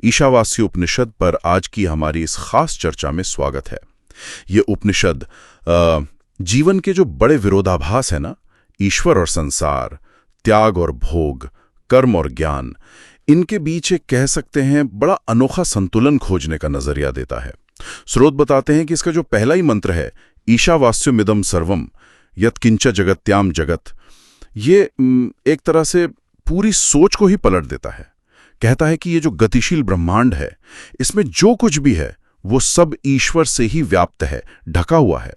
ईशावास्य उपनिषद पर आज की हमारी इस खास चर्चा में स्वागत है। ये उपनिषद जीवन के जो बड़े विरोधाभास है ना, ईश्वर और संसार, त्याग और भोग, कर्म और ज्ञान, इनके बीच एक कह सकते हैं बड़ा अनोखा संतुलन खोजने का नजरिया देता है। स्रोत बताते हैं कि इसका जो पहला ही मंत्र है, ईशावास्यमिदं सर्वम यत्किंच जगत्याम जगत, ये एक तरह से पूरी सोच को ही पलट देता है। कहता है कि ये जो गतिशील ब्रह्मांड है, इसमें जो कुछ भी है वो सब ईश्वर से ही व्याप्त है, ढका हुआ है।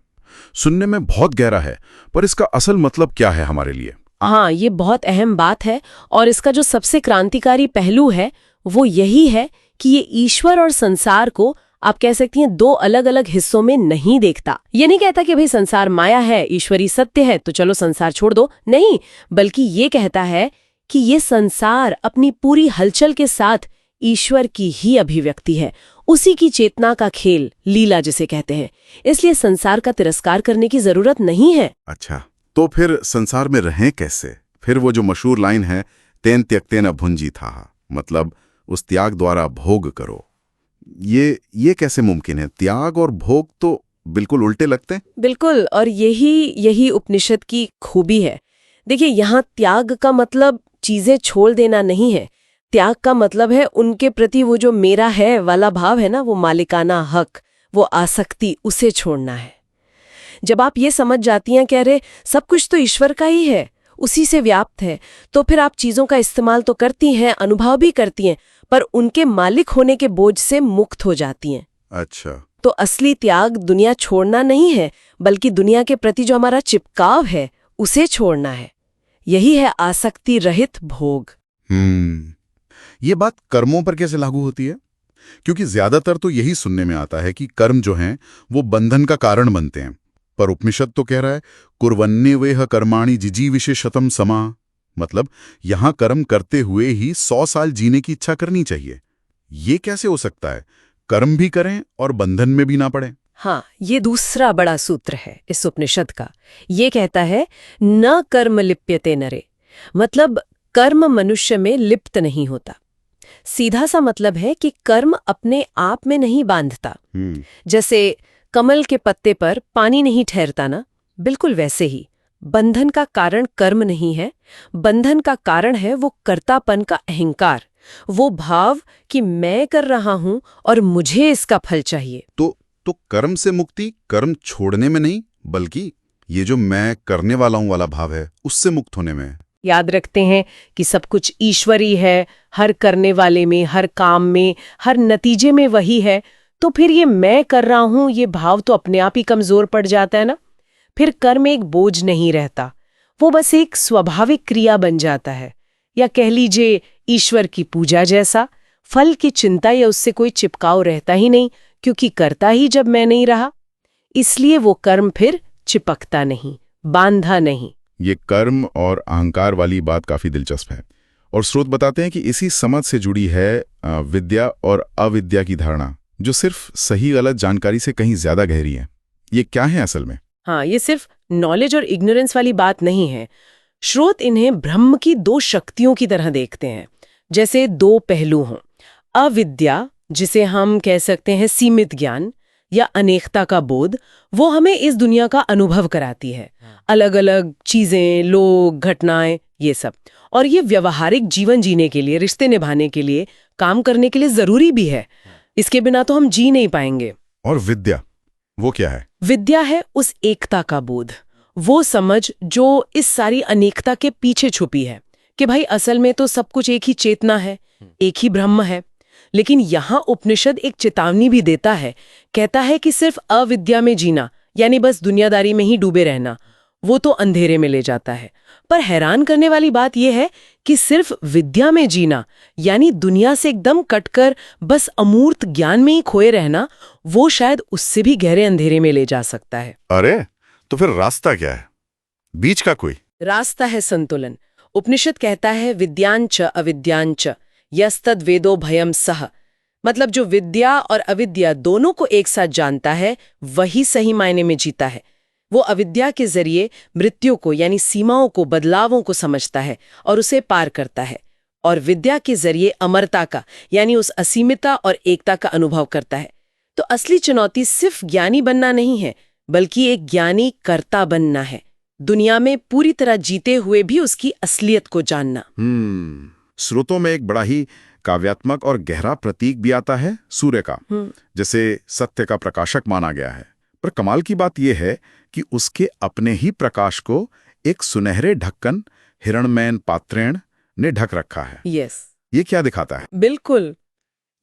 सुनने में बहुत गहरा है, पर इसका असल मतलब क्या है हमारे लिए? हाँ, ये बहुत अहम बात है और इसका जो सबसे क्रांतिकारी पहलू है वो यही है कि ये ईश्वर और संसार को आप कह सकती हैं दो अलग अलग हिस्सों में नहीं देखता। ये नहीं कहता कि भाई संसार माया है, ईश्वरी सत्य है, तो चलो संसार छोड़ दो। नहीं, बल्कि ये कहता है कि ये संसार अपनी पूरी हलचल के साथ ईश्वर की ही अभिव्यक्ति है, उसी की चेतना का खेल, लीला जिसे कहते हैं। इसलिए संसार का तिरस्कार करने की जरूरत नहीं है। अच्छा, तो फिर संसार में रहें कैसे? फिर वो जो मशहूर लाइन है, तेन त्यक्तेन भुंजी था, मतलब उस त्याग द्वारा भोग करो। ये कैसे मुमकिन है? त्याग और भोग तो बिल्कुल उल्टे लगते हैं। बिल्कुल, और यही उपनिषद की खूबी है। देखिए, यहाँ त्याग का मतलब चीजें छोड़ देना नहीं है। त्याग का मतलब है उनके प्रति वो जो मेरा है वाला भाव है ना, वो मालिकाना हक, वो आसक्ति, उसे छोड़ना है। जब आप ये समझ जाती हैं कि अरे सब कुछ तो ईश्वर का ही है, उसी से व्याप्त है, तो फिर आप चीजों का इस्तेमाल तो करती हैं, अनुभव भी करती हैं, पर उनके मालिक होने के बोझ से मुक्त हो जाती हैं। अच्छा, तो असली त्याग दुनिया छोड़ना नहीं है, बल्कि दुनिया के प्रति जो हमारा चिपकाव है उसे छोड़ना है। यही है आसक्ति रहित भोग। ये बात कर्मों पर कैसे लागू होती है? क्योंकि ज्यादातर तो यही सुनने में आता है कि कर्म जो हैं वो बंधन का कारण बनते हैं, पर उपनिषद तो कह रहा है कुर्वन्नेवेह कर्माणि जिजीविषे शतम समा, मतलब यहां कर्म करते हुए ही 100 साल जीने की इच्छा करनी चाहिए। ये कैसे हो सकता है? कर्म भी करें और बंधन में भी ना पड़े। हाँ, ये दूसरा बड़ा सूत्र है इस उपनिषद का। ये कहता है न कर्म लिप्यते नरे, मतलब कर्म मनुष्य में लिप्त नहीं होता। सीधा सा मतलब है कि कर्म अपने आप में नहीं बांधता। जैसे कमल के पत्ते पर पानी नहीं ठहरता ना, बिल्कुल वैसे ही बंधन का कारण कर्म नहीं है, बंधन का कारण है वो कर्तापन का अहंकार, वो भाव कि मैं कर रहा हूं और मुझे इसका फल चाहिए। तो कर्म से मुक्ति कर्म छोड़ने में नहीं, बल्कि ये जो मैं करने वाला हूं वाला भाव है उससे मुक्त होने में। याद रखते हैं कि सब कुछ ईश्वरी है, हर करने वाले में, हर काम में, हर नतीजे में वही है, तो फिर ये मैं कर रहा हूं ये भाव तो अपने आप ही कमजोर पड़ जाता है ना। फिर कर्म एक बोझ नहीं रहता, वो बस एक स्वाभाविक क्रिया बन जाता है, या कह लीजिए ईश्वर की पूजा जैसा। फल की चिंता या उससे कोई चिपकाव रहता ही नहीं, क्योंकि करता ही जब मैं नहीं रहा, इसलिए वो कर्म फिर चिपकता नहीं, बांधा नहीं। ये कर्म और अहंकार वाली बात काफी दिलचस्प है, और स्रोत बताते हैं कि इसी समझ से जुड़ी है विद्या और अविद्या की धारणा, जो सिर्फ सही गलत जानकारी से कहीं ज्यादा गहरी है। ये क्या है असल में? हाँ, ये सिर्फ नॉलेज और इग्नोरेंस वाली बात नहीं है। स्रोत इन्हें ब्रह्म की दो शक्तियों की तरह देखते हैं, जैसे दो पहलू हों। अविद्या, जिसे हम कह सकते हैं सीमित ज्ञान या अनेकता का बोध, वो हमें इस दुनिया का अनुभव कराती है, अलग अलग चीजें, लोग, घटनाएं, ये सब। और ये व्यवहारिक जीवन जीने के लिए, रिश्ते निभाने के लिए, काम करने के लिए जरूरी भी है। इसके बिना तो हम जी नहीं पाएंगे। और विद्या, वो क्या है? विद्या है उस एकता का बोध, वो समझ जो इस सारी अनेकता के पीछे छुपी है, कि भाई असल में तो सब कुछ एक ही चेतना है, एक ही ब्रह्म है। लेकिन यहाँ उपनिषद एक चेतावनी भी देता है, कहता है कि सिर्फ अविद्या में जीना, यानी बस दुनियादारी में ही डूबे रहना, वो तो अंधेरे में ले जाता है। पर हैरान करने वाली बात यह है कि सिर्फ विद्या में जीना, यानी दुनिया से एकदम कटकर बस अमूर्त ज्ञान में ही खोए रहना, वो शायद उससे भी गहरे अंधेरे में ले जा सकता है। अरे, तो फिर रास्ता क्या है? बीच का कोई रास्ता है संतुलन। उपनिषद कहता है विद्यांच अविद्यांच यस्तद वेदो भयम सह, मतलब जो विद्या और अविद्या दोनों को एक साथ जानता है वही सही मायने में जीता है। वो अविद्या के जरिए मृत्यु को, यानी सीमाओं को, बदलावों को समझता है और उसे पार करता है, और विद्या के जरिए अमरता का यानी उस असीमितता और एकता का अनुभव करता है। तो असली चुनौती सिर्फ ज्ञानी बनना नहीं है, बल्कि एक ज्ञानी कर्ता बनना है, दुनिया में पूरी तरह जीते हुए भी उसकी असलियत को जानना। स्रोतों में एक बड़ा ही काव्यात्मक और गहरा प्रतीक भी आता है सूर्य का, जैसे सत्य का प्रकाशक माना गया है। पर कमाल की बात यह है कि उसके अपने ही प्रकाश को एक सुनहरे ढक्कन हिरण्मयन पात्रेण ने ढक रखा है। यस, ये क्या दिखाता है? बिल्कुल।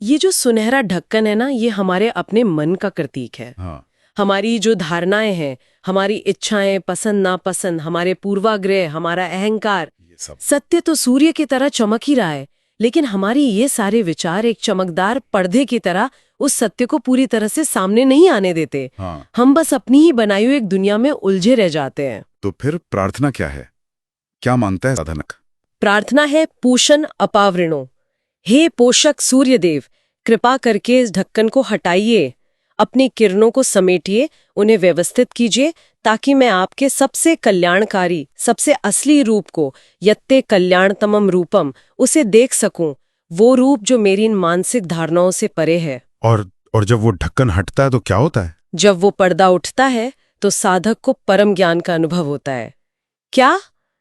ये जो सुनहरा ढक्कन है ना, ये हमारे अपने मन का प्रतीक है। हाँ, हमारी जो धारणाएं हैं, हमारी इच्छाएं, पसंद नापसंद, हमारे पूर्वाग्रह, हमारा अहंकार, ये सब सत्य तो सूर्य की तरह चमक ही रहा है, लेकिन हमारी ये सारे विचार एक चमकदार पर्दे की तरह उस सत्य को पूरी तरह से सामने नहीं आने देते। हाँ। हम बस अपनी ही बनाई हुई एक दुनिया में उलझे रह जाते हैं। तो फिर प्रार्थना क्या है? क्या मानता है साधक? प्रार्थना है पूषण अपावृणो। हे पोषक सूर्यदेव, कृपा करके इस ढक्कन को हटाइए, अपनी किरणों को समेटिए, उन्हें व्यवस्थित कीजिए, ताकि मैं आपके सबसे कल्याणकारी, सबसे असली रूप को, यत्ते कल्याणतमम रूपम, उसे देख सकूं, वो रूप जो मेरी इन मानसिक धारणाओं से परे है। और जब वो ढक्कन हटता है तो क्या होता है? जब वो पर्दा उठता है तो साधक को परम ज्ञान का अनुभव होता है। क्या?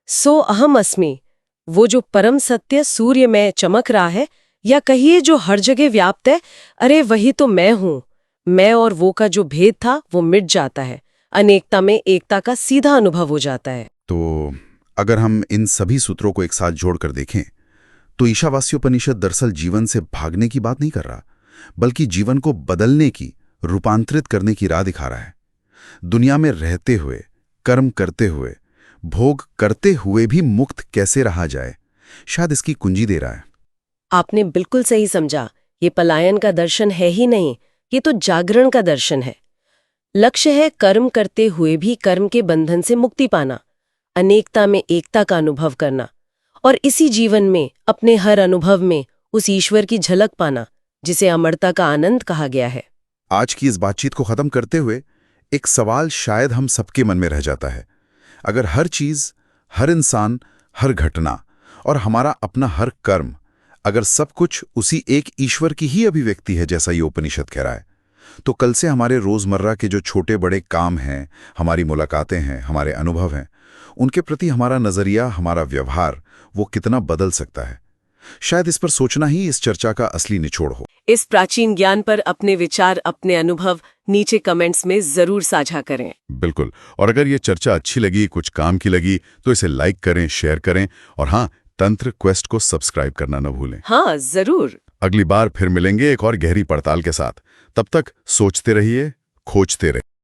सो अहम अस्मि, वो जो परम सत्य सूर्य में चमक रहा है, या कहिए जो हर जगह व्याप्त है, अरे वही तो मैं हूं। मैं और वो का जो भेद था वो मिट जाता है, अनेकता में एकता का सीधा अनुभव हो जाता है। तो अगर हम इन सभी सूत्रों को एक साथ जोड़कर देखें तो ईशावास्योपनिषद दरअसल जीवन से भागने की बात नहीं कर रहा, बल्कि जीवन को बदलने की, रूपांतरित करने की राह दिखा रहा है। दुनिया में रहते हुए, कर्म करते हुए, भोग करते हुए भी मुक्त कैसे रहा जाए, शायद इसकी कुंजी दे रहा है। आपने बिल्कुल सही समझा। ये पलायन का दर्शन है ही नहीं, ये तो जागरण का दर्शन है। लक्ष्य है कर्म करते हुए भी कर्म के बंधन से मुक्ति पाना, अनेकता में एकता का अनुभव करना, और इसी जीवन में, अपने हर अनुभव में उस ईश्वर की झलक पाना, जिसे अमरता का आनंद कहा गया है। आज की इस बातचीत को खत्म करते हुए एक सवाल शायद हम सबके मन में रह जाता है। अगर हर चीज, हर इंसान, हर घटना और हमारा अपना हर कर्म, अगर सब कुछ उसी एक ईश्वर की ही अभिव्यक्ति है, जैसा ये उपनिषद कह रहा है, तो कल से हमारे रोजमर्रा के जो छोटे बड़े काम हैं, हमारी मुलाकातें हैं, हमारे अनुभव हैं, उनके प्रति हमारा नजरिया, हमारा व्यवहार, वो कितना बदल सकता है। शायद इस पर सोचना ही इस चर्चा का असली निचोड़ हो। इस प्राचीन ज्ञान पर अपने विचार, अपने अनुभव नीचे कमेंट्स में जरूर साझा करें। बिल्कुल। और अगर ये चर्चा अच्छी लगी, कुछ काम की लगी, तो इसे लाइक करें, शेयर करें, और हाँ, तंत्र क्वेस्ट को सब्सक्राइब करना न भूलें। हाँ, जरूर। अगली बार फिर मिलेंगे एक और गहरी पड़ताल के साथ। तब तक सोचते रहिए, खोजते रहिए।